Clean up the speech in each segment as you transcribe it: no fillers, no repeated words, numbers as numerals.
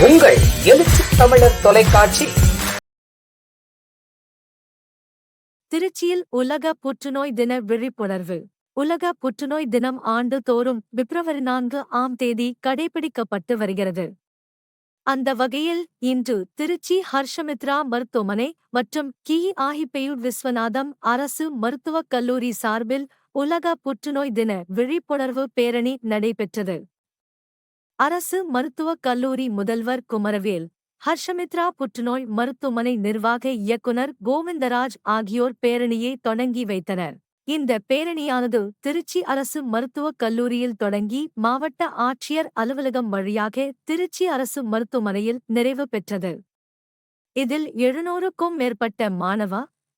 உங்கள் எழுச்சி தமிழர் தொலைக்காட்சி. திருச்சியில் உலக புற்றுநோய் தின விழிப்புணர்வு. உலக புற்றுநோய் தினம் ஆண்டுதோறும் பிப்ரவரி 4ஆம் தேதி கடைபிடிக்கப்பட்டு வருகிறது. அந்த வகையில் இன்று திருச்சி ஹர்ஷமித்ரா மருத்துவமனை மற்றும் கி.ஆஹிப்பெயூர் விஸ்வநாதம் அரசு மருத்துவக் கல்லூரி சார்பில் உலக புற்றுநோய் தின விழிப்புணர்வு பேரணி நடைபெற்றது. அரசு மருத்துவக் கல்லூரி முதல்வர் குமரவேல், ஹர்ஷமித்ரா புற்றுநோய் மருத்துவமனை நிர்வாக இயக்குனர் கோவிந்தராஜ் ஆகியோர் பேரணியை தொடங்கி வைத்தனர். இந்த பேரணியானது திருச்சி அரசு மருத்துவக் கல்லூரியில் தொடங்கி மாவட்ட ஆட்சியர் அலுவலகம் வழியாக திருச்சி அரசு மருத்துவமனையில் நிறைவு பெற்றது. இதில் 700க்கும் மேற்பட்ட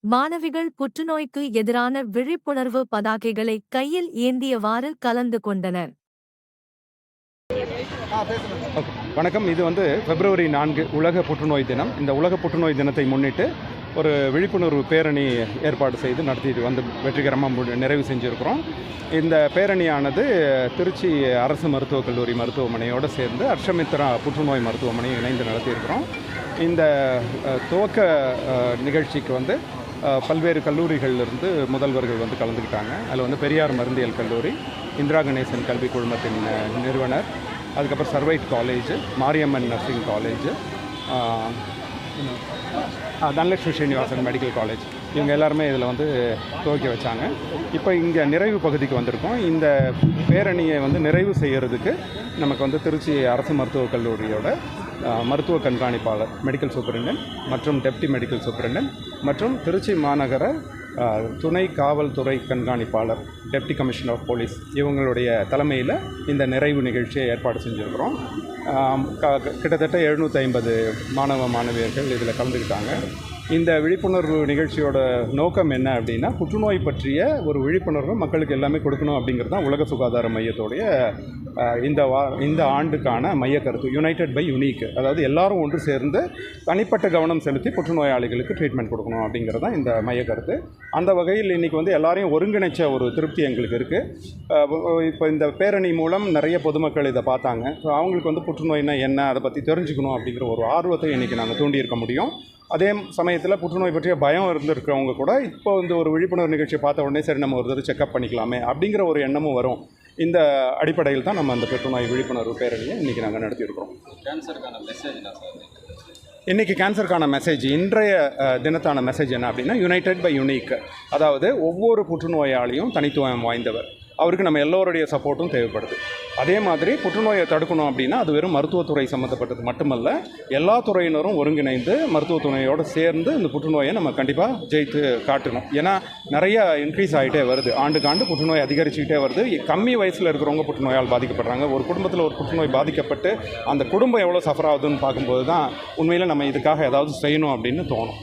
மாணவிகள் புற்றுநோய்க்கு எதிரான விழிப்புணர்வு பதாகைகளை கையில் ஏந்தியவாறு கலந்து கொண்டனர். வணக்கம். இது பிப்ரவரி 4 உலக புற்றுநோய் தினம். இந்த உலக புற்றுநோய் தினத்தை முன்னிட்டு ஒரு விழிப்புணர்வு பேரணி ஏற்பாடு செய்து நடத்திட்டு வெற்றிகரமாக நிறைவு செஞ்சுருக்கிறோம். இந்த பேரணியானது திருச்சி அரசு மருத்துவக் கல்லூரி மருத்துவமனையோடு சேர்ந்து ஹர்ஷமித்ரா புற்றுநோய் மருத்துவமனையை இணைந்து நடத்தியிருக்கிறோம். இந்த துவக்க நிகழ்ச்சிக்கு பல்வேறு கல்லூரிகளிலிருந்து முதல்வர்கள் கலந்துக்கிட்டாங்க. அதில் பெரியார் மருந்தியல் கல்லூரி, இந்திரா கணேசன் கல்வி குழுமத்தின் நிறுவனர், அதுக்கப்புறம் survived college, Mariamman nursing college, Dhanalakshmi Srinivasan medical college, இவங்க எல்லாருமே இதில் துவக்கி வச்சாங்க. இப்போ இங்கே நிறைவு பகுதிக்கு வந்திருக்கோம். இந்த பேரணியை நிறைவு செய்கிறதுக்கு நமக்கு திருச்சி அரசு மருத்துவக் கல்லூரியோட மருத்துவ கண்காணிப்பாளர், மெடிக்கல் சூப்பரிண்டென்ட் மற்றும் டெப்டி மெடிக்கல் சூப்பரிண்டென்ட் மற்றும் திருச்சி மாநகர துணை காவல்துறை கண்காணிப்பாளர், டெப்டி கமிஷனர் ஆஃப் போலீஸ், இவங்களுடைய தலைமையில் இந்த நிறைவு நிகழ்ச்சியை ஏற்பாடு செஞ்சுருக்கிறோம். கிட்டத்தட்ட 750 மாணவியர்கள் இதில் கலந்துக்கிட்டாங்க. இந்த விழிப்புணர்வு நிகழ்ச்சியோட நோக்கம் என்ன அப்படின்னா, புற்றுநோய் பற்றிய ஒரு விழிப்புணர்வு மக்களுக்கு எல்லாமே கொடுக்கணும் அப்படிங்கிறது தான் உலக சுகாதார மையத்தோடைய இந்த ஆண்டுக்கான மைய கருத்து. யுனைடெட் பை யுனிக், அதாவது எல்லாரும் ஒன்று சேர்ந்து தனிப்பட்ட கவனம் செலுத்தி புற்றுநோயாளிகளுக்கு ட்ரீட்மெண்ட் கொடுக்கணும் அப்படிங்கிறது தான் இந்த மைய கருத்து. அந்த வகையில் இன்றைக்கி எல்லாரையும் ஒருங்கிணைச்ச ஒரு திருப்தி எங்களுக்கு இருக்குது. இப்போ இந்த பேரணி மூலம் நிறைய பொதுமக்கள் இதை பார்த்தாங்க. ஸோ அவங்களுக்கு புற்றுநோய்னா என்ன, அதை பற்றி தெரிஞ்சுக்கணும் அப்படிங்கிற ஒரு ஆர்வத்தை இன்றைக்கி நாங்கள் தூண்டியிருக்க முடியும். அதே சமயத்தில் புற்றுநோய் பற்றிய பயம் இருந்திருக்கிறவங்க கூட இப்போ ஒரு விழிப்புணர்வு நிகழ்ச்சியை பார்த்த உடனே சரி நம்ம ஒரு தடவை செக்அப் பண்ணிக்கலாமே அப்படிங்கிற ஒரு எண்ணமும் வரும். இந்த அடிப்படையில் தான் நம்ம அந்த புற்றுநோய் விழிப்புணர்வு பேரணியை இன்றைக்கி நாங்கள் நடத்தியிருக்கிறோம். இன்றைக்கி கேன்சருக்கான மெசேஜ், இன்றைய தினத்தான மெசேஜ் என்ன அப்படின்னா, யுனைடெட் பை யுனிக். அதாவது ஒவ்வொரு புற்றுநோயாளியும் தனித்துவம் வாய்ந்தவர், அவருக்கு நம்ம எல்லோருடைய சப்போர்ட்டும் தேவைப்படுது. அதே மாதிரி புற்றுநோயை தடுக்கணும் அப்படின்னா அது வெறும் மருத்துவத்துறை சம்மந்தப்பட்டது மட்டுமல்ல, எல்லா துறையினரும் ஒருங்கிணைந்து மருத்துவத்துறையோடு சேர்ந்து இந்த புற்றுநோயை நம்ம கண்டிப்பாக ஜெயித்து காட்டணும். ஏன்னா நிறைய இன்க்ரீஸ் ஆகிட்டே வருது, ஆண்டுக்கு புற்றுநோய் அதிகரிச்சுக்கிட்டே வருது. கம்மி வயசில் இருக்கிறவங்க புற்றுநோயால் பாதிக்கப்படுறாங்க. ஒரு குடும்பத்தில் ஒரு புற்றுநோய் பாதிக்கப்பட்டு அந்த குடும்பம் எவ்வளோ சஃபர் ஆகுதுன்னு பார்க்கும்போது தான் உண்மையில் நம்ம இதுக்காக ஏதாவது செய்யணும் அப்படின்னு தோணும்.